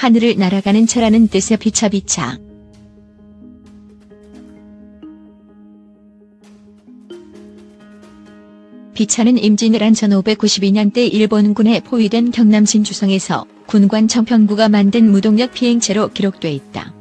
하늘을 날아가는 차라는 뜻의 비차. 비차는 임진왜란 1592년대 일본군에 포위된 경남 진주성에서 군관 정평구가 만든 무동력 비행체로 기록돼 있다.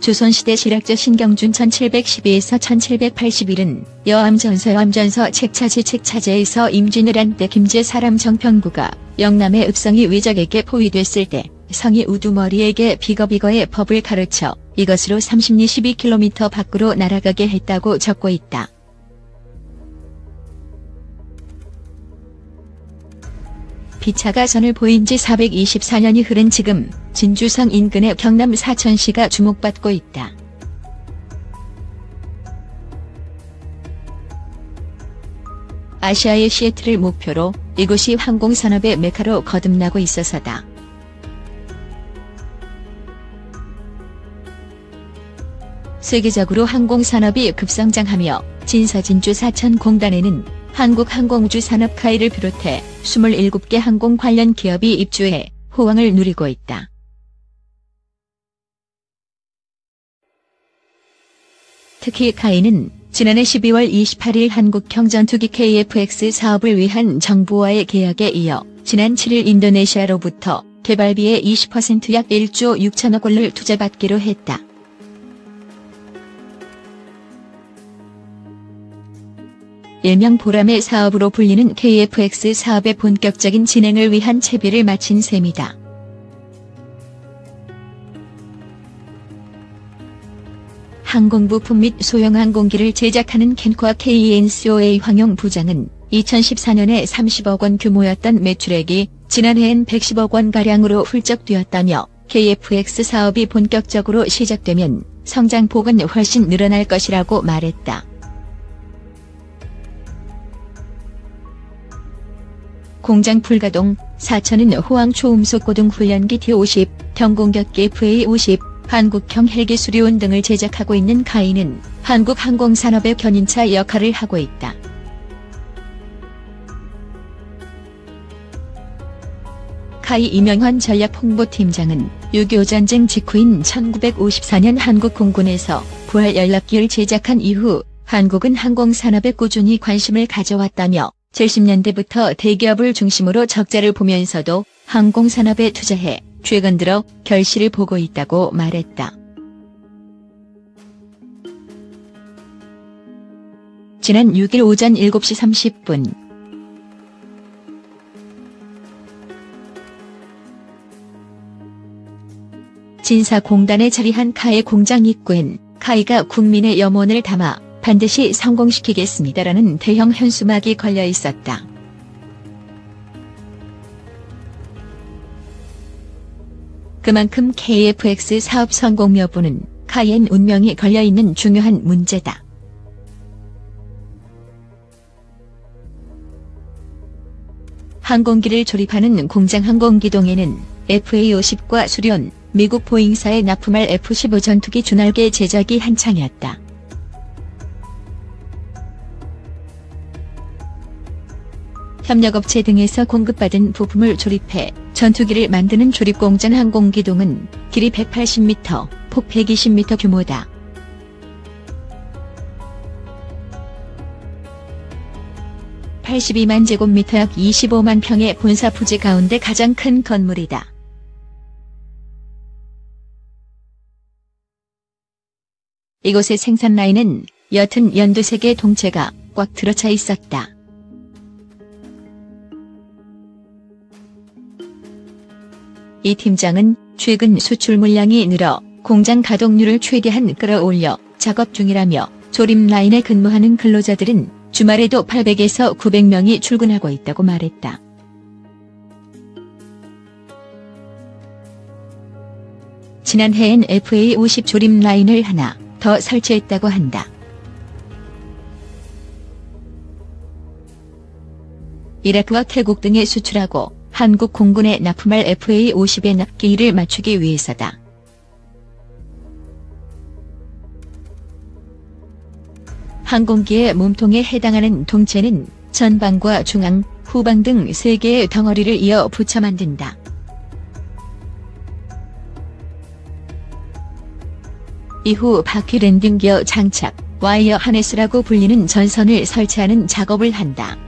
조선시대 실학자 신경준 1712-1781은 여암전서 책차제에서 임진왜란 때 김제 사람 정평구가 영남의 읍성이 외적에게 포위됐을 때 성이 우두머리에게 비거의 법을 가르쳐 이것으로 30리 12km 밖으로 날아가게 했다고 적고 있다. 비차가 선을 보인 지 424년이 흐른 지금 진주성 인근의 경남 사천시가 주목받고 있다. 아시아의 시애틀을 목표로 이곳이 항공산업의 메카로 거듭나고 있어서다. 세계적으로 항공산업이 급성장하며 진사진주 사천공단에는 한국항공우주산업카이를 비롯해 27개 항공 관련 기업이 입주해 호황을 누리고 있다. 특히 카이는 지난해 12월 28일 한국형전투기 KF-X 사업을 위한 정부와의 계약에 이어 지난 7일 인도네시아로부터 개발비의 20% 약 1조 6천억 원을 투자받기로 했다. 일명 보람의 사업으로 불리는 KF-X 사업의 본격적인 진행을 위한 채비를 마친 셈이다. 항공부품 및 소형 항공기를 제작하는 캔코아 KNCOA 황용 부장은 2014년에 30억 원 규모였던 매출액이 지난해엔 110억 원가량으로 훌쩍 뛰었다며 KF-X 사업이 본격적으로 시작되면 성장폭은 훨씬 늘어날 것이라고 말했다. 공장 풀가동, 사천은 호황 초음속 고등훈련기 T-50, 경공격기 FA-50, 한국형 헬기 수리온 등을 제작하고 있는 카이는 한국 항공산업의 견인차 역할을 하고 있다. 카이 이명환 전략홍보팀장은 6.25 전쟁 직후인 1954년 한국 공군에서 부활 연락기를 제작한 이후 한국은 항공산업에 꾸준히 관심을 가져왔다며 70년대부터 대기업을 중심으로 적자를 보면서도 항공산업에 투자해 최근 들어 결실을 보고 있다고 말했다. 지난 6일 오전 7시 30분 진사공단에 자리한 카이 공장 입구엔 카이가 국민의 염원을 담아 반드시 성공시키겠습니다라는 대형 현수막이 걸려 있었다. 그만큼 KF-X 사업 성공 여부는 카이엔 운명이 걸려있는 중요한 문제다. 항공기를 조립하는 공장 항공기동에는 FA-50과 수련, 미국 보잉사에 납품할 F-15 전투기 주날개 제작이 한창이었다. 협력업체 등에서 공급받은 부품을 조립해 전투기를 만드는 조립공장 항공기동은 길이 180m, 폭 120m 규모다. (82만 제곱미터) 약 25만 평의 본사 부지 가운데 가장 큰 건물이다. 이곳의 생산 라인은 옅은 연두색의 동체가 꽉 들어차 있었다. 이 팀장은 최근 수출 물량이 늘어 공장 가동률을 최대한 끌어올려 작업 중이라며 조립 라인에 근무하는 근로자들은 주말에도 800에서 900명이 출근하고 있다고 말했다. 지난해엔 FA-50 조립 라인을 하나 더 설치했다고 한다. 이라크와 태국 등에 수출하고 한국 공군에 납품할 FA-50의 납기일을 맞추기 위해서다. 항공기의 몸통에 해당하는 동체는 전방과 중앙, 후방 등 3개의 덩어리를 이어 붙여 만든다. 이후 바퀴 랜딩 기어 장착, 와이어 하네스라고 불리는 전선을 설치하는 작업을 한다.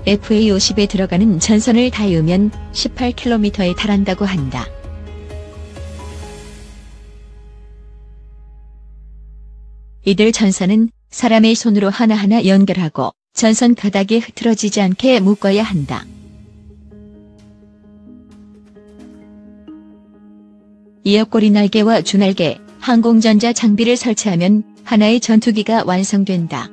FA50에 들어가는 전선을 닿으면 18km에 달한다고 한다. 이들 전선은 사람의 손으로 하나하나 연결하고 전선 가닥이 흐트러지지 않게 묶어야 한다. 이어 꼬리 날개와 주날개, 항공전자 장비를 설치하면 하나의 전투기가 완성된다.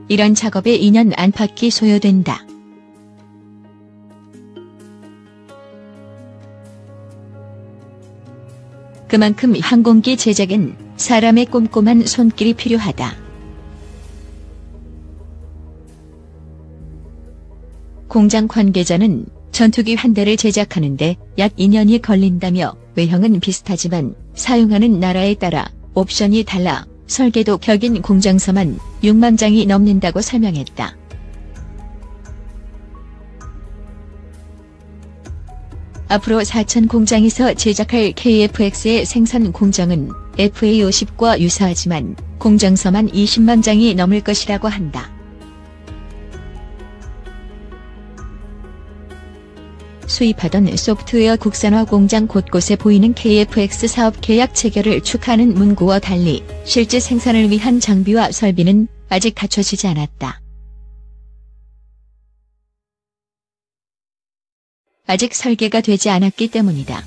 이런 작업에 2년 안팎이 소요된다. 그만큼 항공기 제작엔 사람의 꼼꼼한 손길이 필요하다. 공장 관계자는 전투기 한 대를 제작하는데 약 2년이 걸린다며 외형은 비슷하지만 사용하는 나라에 따라 옵션이 달라 설계도 격인 공장서만 6만 장이 넘는다고 설명했다. 앞으로 사천 공장에서 제작할 KF-X의 생산 공정은 FA50과 유사하지만 공장서만 20만 장이 넘을 것이라고 한다. 수입하던 소프트웨어 국산화 공장 곳곳에 보이는 KF-X 사업 계약 체결을 축하하는 문구와 달리 실제 생산을 위한 장비와 설비는 아직 갖춰지지 않았다. 아직 설계가 되지 않았기 때문이다.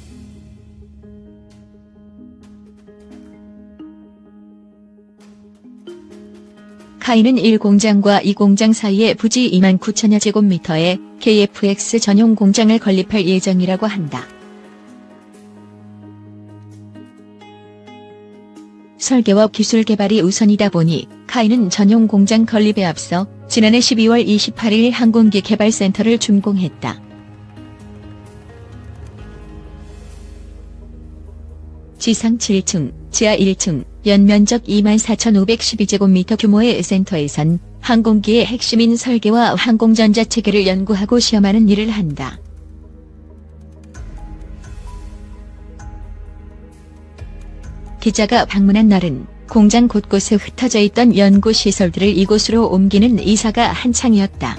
카이는 1공장과 2공장 사이에 부지 29,000여 제곱미터의 KF-X 전용 공장을 건립할 예정이라고 한다. 설계와 기술 개발이 우선이다 보니 카이는 전용 공장 건립에 앞서 지난해 12월 28일 항공기 개발센터를 준공했다. 지상 7층, 지하 1층, 연면적 24,512제곱미터 규모의 센터에선 항공기의 핵심인 설계와 항공전자 체계를 연구하고 시험하는 일을 한다. 기자가 방문한 날은 공장 곳곳에 흩어져 있던 연구시설들을 이곳으로 옮기는 이사가 한창이었다.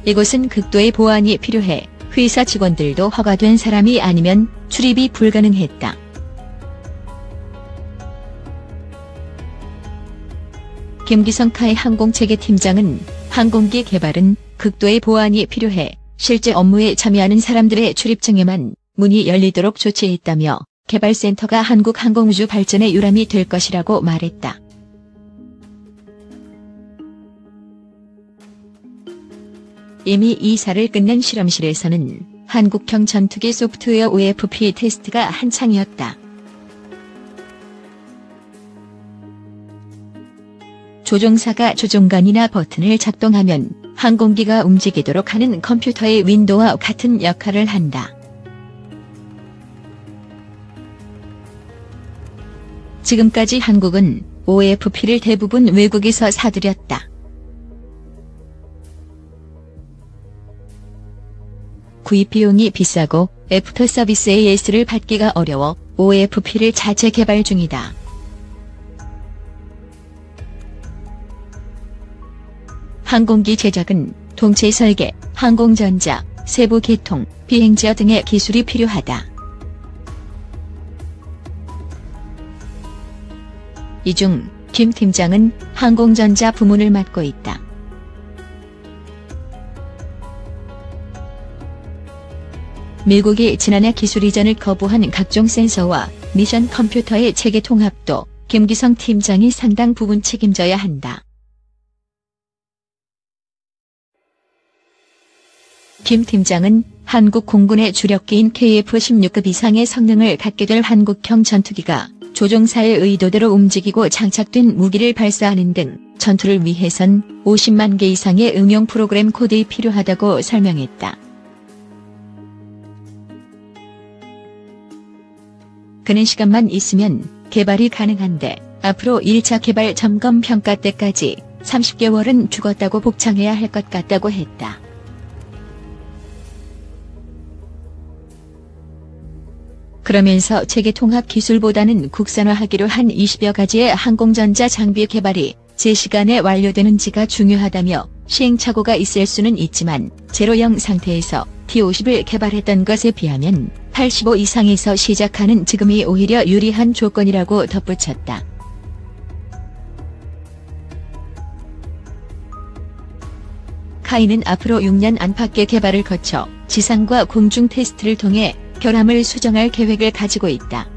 이곳은 극도의 보안이 필요해 회사 직원들도 허가된 사람이 아니면 출입이 불가능했다. 김기성 카이 항공체계 팀장은 항공기 개발은 극도의 보안이 필요해 실제 업무에 참여하는 사람들의 출입증에만 문이 열리도록 조치했다며 개발센터가 한국 항공우주 발전의 유람이 될 것이라고 말했다. 이미 이사를 끝낸 실험실에서는 한국형 전투기 소프트웨어 OFP 테스트가 한창이었다. 조종사가 조종관이나 버튼을 작동하면 항공기가 움직이도록 하는 컴퓨터의 윈도우와 같은 역할을 한다. 지금까지 한국은 OFP를 대부분 외국에서 사들였다. 구입 비용이 비싸고 애프터 서비스 AS를 받기가 어려워 OFP를 자체 개발 중이다. 항공기 제작은 동체 설계, 항공전자, 세부 계통, 비행지어 등의 기술이 필요하다. 이 중 김 팀장은 항공전자 부문을 맡고 있다. 미국이 지난해 기술 이전을 거부한 각종 센서와 미션 컴퓨터의 체계 통합도 김기성 팀장이 상당 부분 책임져야 한다. 김 팀장은 한국 공군의 주력기인 KF-16급 이상의 성능을 갖게 될 한국형 전투기가 조종사의 의도대로 움직이고 장착된 무기를 발사하는 등 전투를 위해선 50만 개 이상의 응용 프로그램 코드가 필요하다고 설명했다. 그는 시간만 있으면 개발이 가능한데 앞으로 1차 개발 점검 평가 때까지 30개월은 죽었다고 복창해야 할 것 같다고 했다. 그러면서 체계 통합 기술보다는 국산화하기로 한 20여 가지의 항공전자 장비 개발이 제 시간에 완료되는지가 중요하다며 시행착오가 있을 수는 있지만 제로형 상태에서 T-50을 개발했던 것에 비하면 85 이상에서 시작하는 지금이 오히려 유리한 조건이라고 덧붙였다. 카이는 앞으로 6년 안팎의 개발을 거쳐 지상과 공중 테스트를 통해 결함을 수정할 계획을 가지고 있다.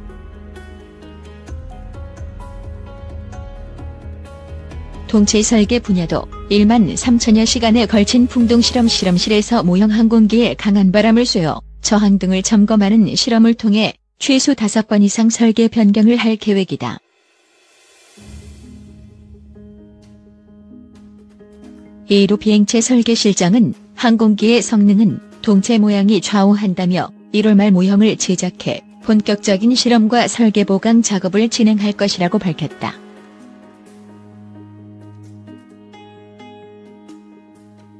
동체 설계 분야도 1만 3천여 시간에 걸친 풍동 실험실에서 모형 항공기에 강한 바람을 쐬어 저항 등을 점검하는 실험을 통해 최소 5번 이상 설계 변경을 할 계획이다. 이로 비행체 설계 실장은 항공기의 성능은 동체 모양이 좌우한다며 1월 말 모형을 제작해 본격적인 실험과 설계 보강 작업을 진행할 것이라고 밝혔다.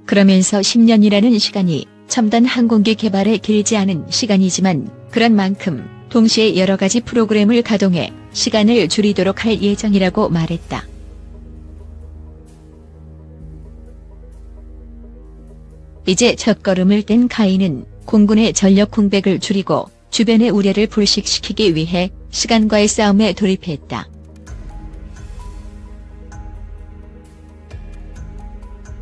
그러면서 10년이라는 시간이 첨단 항공기 개발에 길지 않은 시간이지만 그런 만큼 동시에 여러 가지 프로그램을 가동해 시간을 줄이도록 할 예정이라고 말했다. 이제 첫걸음을 뗀 카이는 공군의 전력 공백을 줄이고 주변의 우려를 불식시키기 위해 시간과의 싸움에 돌입했다.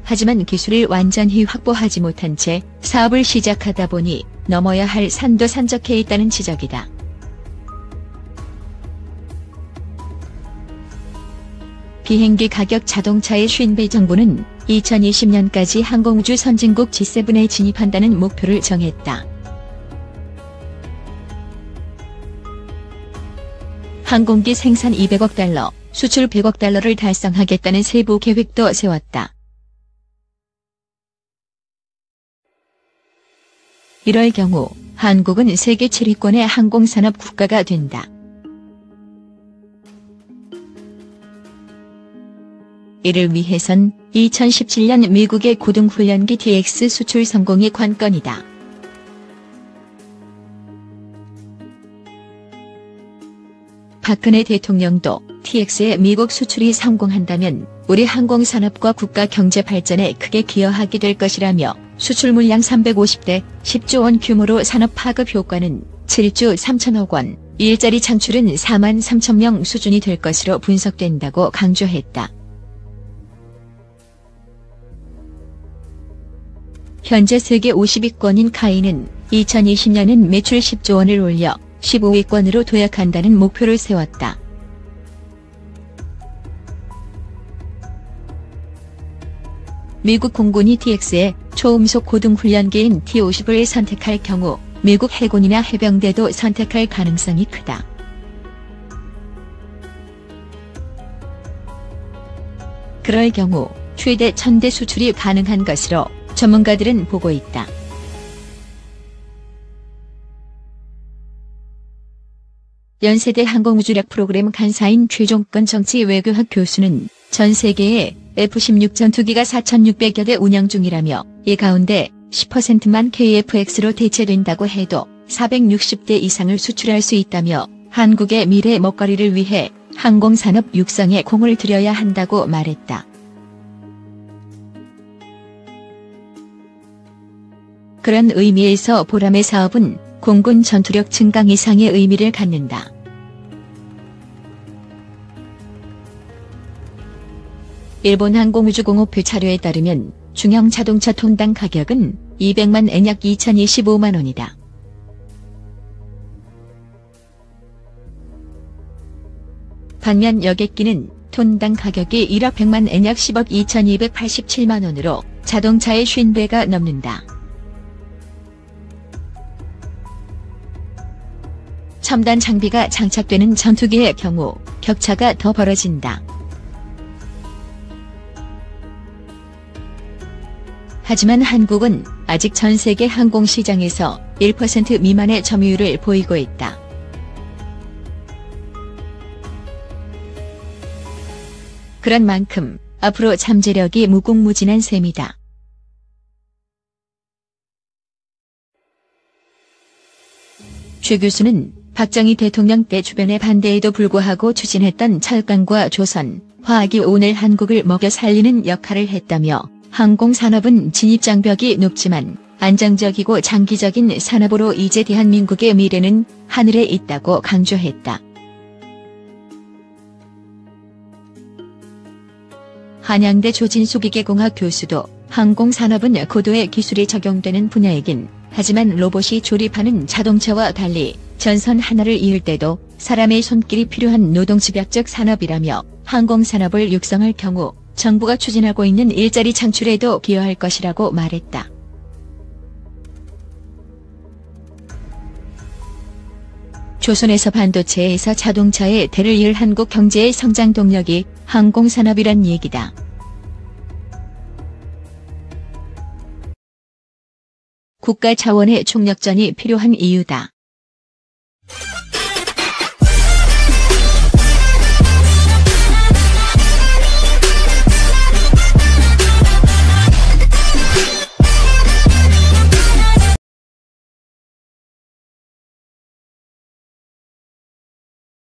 하지만 기술을 완전히 확보하지 못한 채 사업을 시작하다 보니 넘어야 할 산도 산적해 있다는 지적이다. 비행기 가격 자동차의 쉰베이 정부는 2020년까지 항공우주 선진국 G7에 진입한다는 목표를 정했다. 항공기 생산 200억 달러, 수출 100억 달러를 달성하겠다는 세부 계획도 세웠다. 이럴 경우 한국은 세계 7위권의 항공산업 국가가 된다. 이를 위해선 2017년 미국의 고등훈련기 TX 수출 성공이 관건이다. 박근혜 대통령도 TX의 미국 수출이 성공한다면 우리 항공산업과 국가 경제 발전에 크게 기여하게 될 것이라며 수출 물량 350대 10조 원 규모로 산업 파급 효과는 7조 3천억 원, 일자리 창출은 4만 3천 명 수준이 될 것으로 분석된다고 강조했다. 현재 세계 50위권인 카이는 2020년엔 매출 10조 원을 올려 15위권으로 도약한다는 목표를 세웠다. 미국 공군이 TX의 초음속 고등훈련기인 T-50을 선택할 경우 미국 해군이나 해병대도 선택할 가능성이 크다. 그럴 경우 최대 1000대 수출이 가능한 것으로 전문가들은 보고 있다. 연세대 항공우주력 프로그램 간사인 최종권 정치외교학 교수는 전 세계에 F-16 전투기가 4,600여 대 운영 중이라며 이 가운데 10%만 KF-X로 대체된다고 해도 460대 이상을 수출할 수 있다며 한국의 미래 먹거리를 위해 항공산업 육성에 공을 들여야 한다고 말했다. 그런 의미에서 보람의 사업은 공군 전투력 증강 이상의 의미를 갖는다. 일본 항공우주공업회 자료에 따르면 중형 자동차 톤당 가격은 200만 엔 약 2,025만 원이다. 반면 여객기는 톤당 가격이 1억 100만 엔 약 10억 2,287만 원으로 자동차의 50배가 넘는다. 첨단 장비가 장착되는 전투기의 경우 격차가 더 벌어진다. 하지만 한국은 아직 전 세계 항공시장에서 1% 미만의 점유율을 보이고 있다. 그런 만큼 앞으로 잠재력이 무궁무진한 셈이다. 최 교수는 박정희 대통령 때 주변의 반대에도 불구하고 추진했던 철강과 조선, 화학이 오늘 한국을 먹여 살리는 역할을 했다며 항공산업은 진입장벽이 높지만 안정적이고 장기적인 산업으로 이제 대한민국의 미래는 하늘에 있다고 강조했다. 한양대 조진수기계공학 교수도 항공산업은 고도의 기술이 적용되는 분야이긴 하지만 로봇이 조립하는 자동차와 달리 전선 하나를 이을 때도 사람의 손길이 필요한 노동집약적 산업이라며 항공산업을 육성할 경우 정부가 추진하고 있는 일자리 창출에도 기여할 것이라고 말했다. 조선에서 반도체에서 자동차에 대를 이을 한국 경제의 성장 동력이 항공산업이란 얘기다. 국가 차원의 총력전이 필요한 이유다.